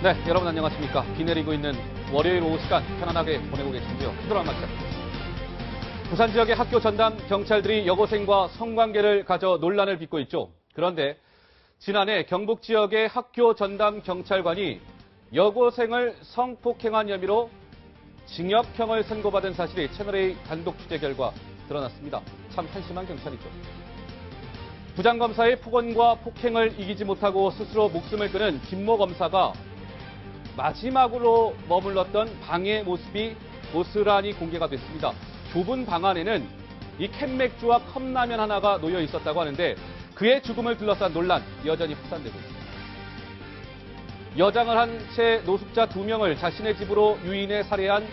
네, 여러분 안녕하십니까. 비 내리고 있는 월요일 오후 시간 편안하게 보내고 계신지요. 드라마 시작합니다. 부산 지역의 학교 전담 경찰들이 여고생과 성관계를 가져 논란을 빚고 있죠. 그런데 지난해 경북 지역의 학교 전담 경찰관이 여고생을 성폭행한 혐의로 징역형을 선고받은 사실이 채널A 단독 취재 결과 드러났습니다. 참 한심한 경찰이죠. 부장검사의 폭언과 폭행을 이기지 못하고 스스로 목숨을 끊은 김모 검사가 마지막으로 머물렀던 방의 모습이 고스란히 공개가 됐습니다. 좁은 방 안에는 이 캔맥주와 컵라면 하나가 놓여 있었다고 하는데 그의 죽음을 둘러싼 논란 여전히 확산되고 있습니다. 여장을 한 채 노숙자 2명을 자신의 집으로 유인해 살해한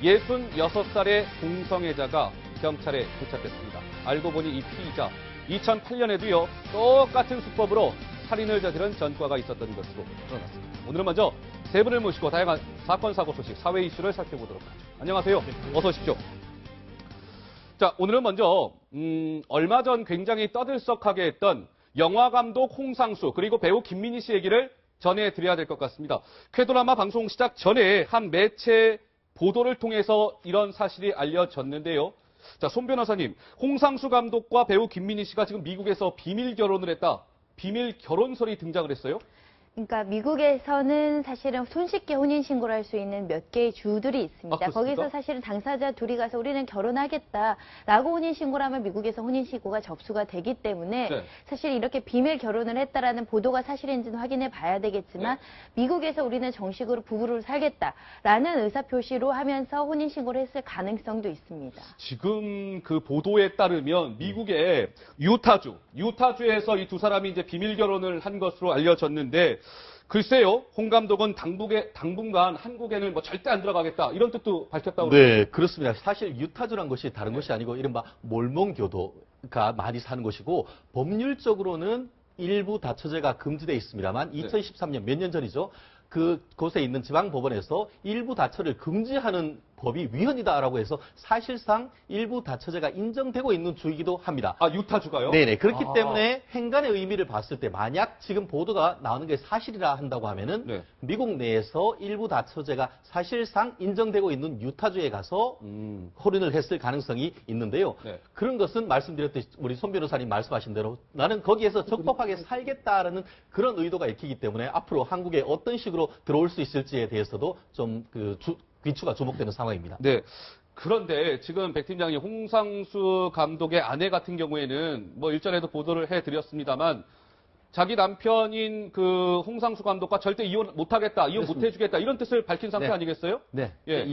66살의 동성애자가 경찰에 도착했습니다. 알고 보니 이 피의자 2008년에도요 똑같은 수법으로 살인을 저지른 전과가 있었던 것으로 드러났습니다. 오늘은 먼저 세 분을 모시고 다양한 사건, 사고 소식, 사회 이슈를 살펴보도록 하죠. 안녕하세요. 어서 오십시오. 자, 오늘은 먼저 얼마 전 굉장히 떠들썩하게 했던 영화감독 홍상수 그리고 배우 김민희 씨 얘기를 전해드려야 될 것 같습니다. 쾌드라마 방송 시작 전에 한 매체 보도를 통해서 이런 사실이 알려졌는데요. 자, 손 변호사님, 홍상수 감독과 배우 김민희 씨가 지금 미국에서 비밀 결혼을 했다. 비밀 결혼설이 등장을 했어요? 그러니까 미국에서는 사실은 손쉽게 혼인신고를 할 수 있는 몇 개의 주들이 있습니다. 거기서 사실은 당사자 둘이 가서 우리는 결혼하겠다라고 혼인신고를 하면 미국에서 혼인신고가 접수가 되기 때문에 네. 사실 이렇게 비밀 결혼을 했다라는 보도가 사실인지는 확인해 봐야 되겠지만 미국에서 우리는 정식으로 부부로 살겠다라는 의사표시로 하면서 혼인신고를 했을 가능성도 있습니다. 지금 그 보도에 따르면 미국의 유타주에서 이 두 사람이 이제 비밀 결혼을 한 것으로 알려졌는데 글쎄요, 홍 감독은 당분간 한국에는 뭐 절대 안 들어가겠다 이런 뜻도 밝혔다고. 네, 그렇습니다. 사실 유타주란 것이 다른 것이 아니고 이른바 몰몬교도가 많이 사는 것이고 법률적으로는 일부 다처제가 금지되어 있습니다만 2013년 몇 년 전이죠. 그곳에 있는 지방법원에서 일부 다처를 금지하는 법이 위헌이다라고 해서 사실상 일부 다처제가 인정되고 있는 주이기도 합니다. 아, 유타주가요? 네네. 그렇기 때문에 행간의 의미를 봤을 때 만약 지금 보도가 나오는 게 사실이라 한다고 하면은 미국 내에서 일부 다처제가 사실상 인정되고 있는 유타주에 가서 혼인을 했을 가능성이 있는데요. 그런 것은 말씀드렸듯이 우리 손 변호사님 말씀하신 대로 나는 거기에서 적법하게 살겠다라는 그런 의도가 있기 때문에 앞으로 한국에 어떤 식으로 들어올 수 있을지에 대해서도 좀 귀추가 주목되는 상황입니다. 네. 그런데 지금 백 팀장이 홍상수 감독의 아내 같은 경우에는 뭐 일전에도 보도를 해드렸습니다만 자기 남편인 그 홍상수 감독과 절대 이혼 못하겠다, 이혼 못해주겠다 이런 뜻을 밝힌 상태 아니겠어요? 네. 예.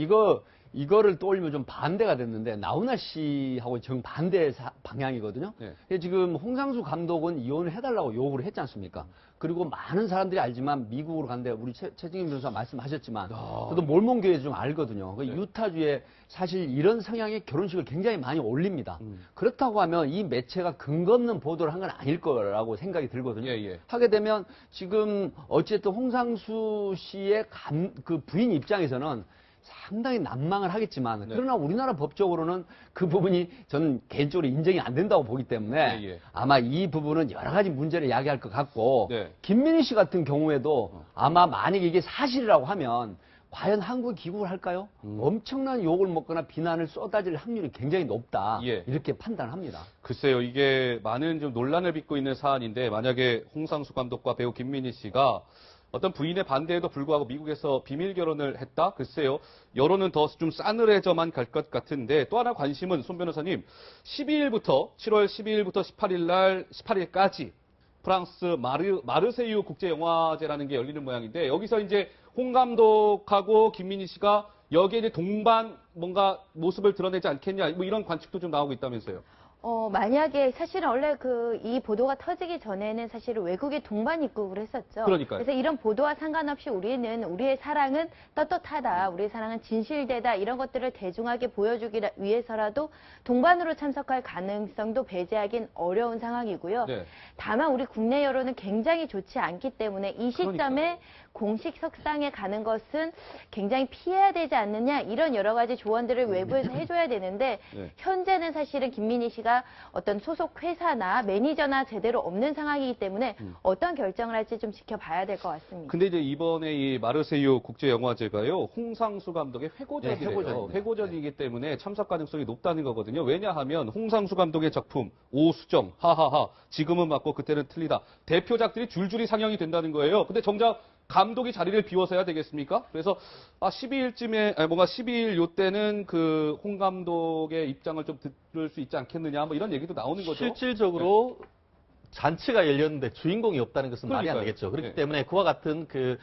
이거를 떠올리면 좀 반대가 됐는데 나훈아 씨하고 정반대 방향이거든요. 지금 홍상수 감독은 이혼을 해달라고 요구를 했지 않습니까? 그리고 많은 사람들이 알지만 미국으로 간데 우리 최진경 변호사 말씀하셨지만 저도 몰몬교회 좀 알거든요. 유타주에 사실 이런 성향의 결혼식을 굉장히 많이 올립니다. 그렇다고 하면 이 매체가 근거 없는 보도를 한 건 아닐 거라고 생각이 들거든요. 하게 되면 지금 어쨌든 홍상수 씨의 그 부인 입장에서는 상당히 난망을 하겠지만 그러나 우리나라 법적으로는 그 부분이 저는 개인적으로 인정이 안 된다고 보기 때문에 아마 이 부분은 여러 가지 문제를 야기할 것 같고 김민희 씨 같은 경우에도 아마 만약에 이게 사실이라고 하면 과연 한국에 귀국을 할까요? 엄청난 욕을 먹거나 비난을 쏟아질 확률이 굉장히 높다. 이렇게 판단합니다. 글쎄요, 이게 많은 좀 논란을 빚고 있는 사안인데 만약에 홍상수 감독과 배우 김민희 씨가 어떤 부인의 반대에도 불구하고 미국에서 비밀 결혼을 했다? 글쎄요. 여론은 더 좀 싸늘해져만 갈 것 같은데 또 하나 관심은 손 변호사님 7월 12일부터 18일까지 프랑스 마르세유 국제영화제라는 게 열리는 모양인데 여기서 이제 홍 감독하고 김민희 씨가 여기에 이제 동반 뭔가 모습을 드러내지 않겠냐 뭐 이런 관측도 좀 나오고 있다면서요. 만약에 사실은 원래 이 보도가 터지기 전에는 사실은 외국에 동반 입국을 했었죠. 그러니까요. 그래서 이런 보도와 상관없이 우리의 사랑은 떳떳하다, 우리의 사랑은 진실되다 이런 것들을 대중하게 보여주기 위해서라도 동반으로 참석할 가능성도 배제하긴 어려운 상황이고요. 다만 우리 국내 여론은 굉장히 좋지 않기 때문에 이 시점에 공식 석상에 가는 것은 굉장히 피해야 되지 않느냐 이런 여러 가지 조언들을 외부에서 해줘야 되는데 현재는 사실은 김민희 씨가 선수가 어떤 소속 회사나 매니저나 제대로 없는 상황이기 때문에 어떤 결정을 할지 좀 지켜봐야 될 것 같습니다. 근데 이제 이번에 이 마르세유 국제영화제가요, 홍상수 감독의 회고전이래요. 회고전이기 때문에 참석 가능성이 높다는 거거든요. 왜냐하면 홍상수 감독의 작품 오수정, 하하하, 지금은 맞고 그때는 틀리다. 대표작들이 줄줄이 상영이 된다는 거예요. 근데 정작 감독이 자리를 비워서야 되겠습니까? 그래서 12일쯤에 뭔가 12일 요때는 그 홍 감독의 입장을 좀 들을 수 있지 않겠느냐, 뭐 이런 얘기도 나오는 거죠. 실질적으로 잔치가 열렸는데 주인공이 없다는 것은 말이 안 그러니까요. 되겠죠. 그렇기 네. 때문에 그와 같은 그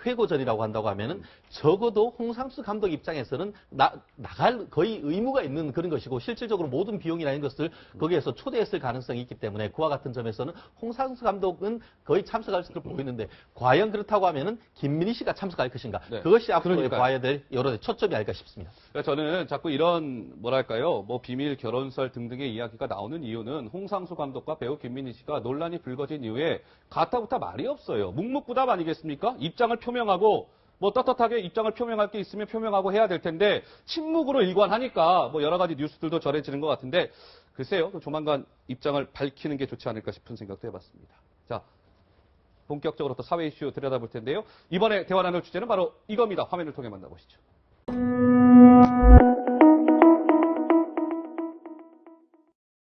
회고전이라고 한다고 하면은 적어도 홍상수 감독 입장에서는 나갈 거의 의무가 있는 그런 것이고, 실질적으로 모든 비용이라는 것을 거기에서 초대했을 가능성이 있기 때문에 그와 같은 점에서는 홍상수 감독은 거의 참석할 것으로 보이는데, 과연 그렇다고 하면은 김민희 씨가 참석할 것인가? 네. 그것이 앞으로의 그러니까요. 봐야 될 여론의 초점이 아닐까 싶습니다. 그러니까 저는 자꾸 이런 뭐랄까요, 뭐 비밀 결혼설 등등의 이야기가 나오는 이유는 홍상수 감독과 배우 김민희 씨가 논란이 불거진 이후에 가타부타 말이 없어요. 묵묵부답 아니겠습니까? 입장을 표명하고 뭐 떳떳하게 입장을 표명할 게 있으면 표명하고 해야 될 텐데 침묵으로 일관하니까 뭐 여러 가지 뉴스들도 전해지는 것 같은데, 글쎄요, 조만간 입장을 밝히는 게 좋지 않을까 싶은 생각도 해봤습니다. 자, 본격적으로 또 사회 이슈 들여다볼 텐데요. 이번에 대화 나눌 주제는 바로 이겁니다. 화면을 통해 만나보시죠.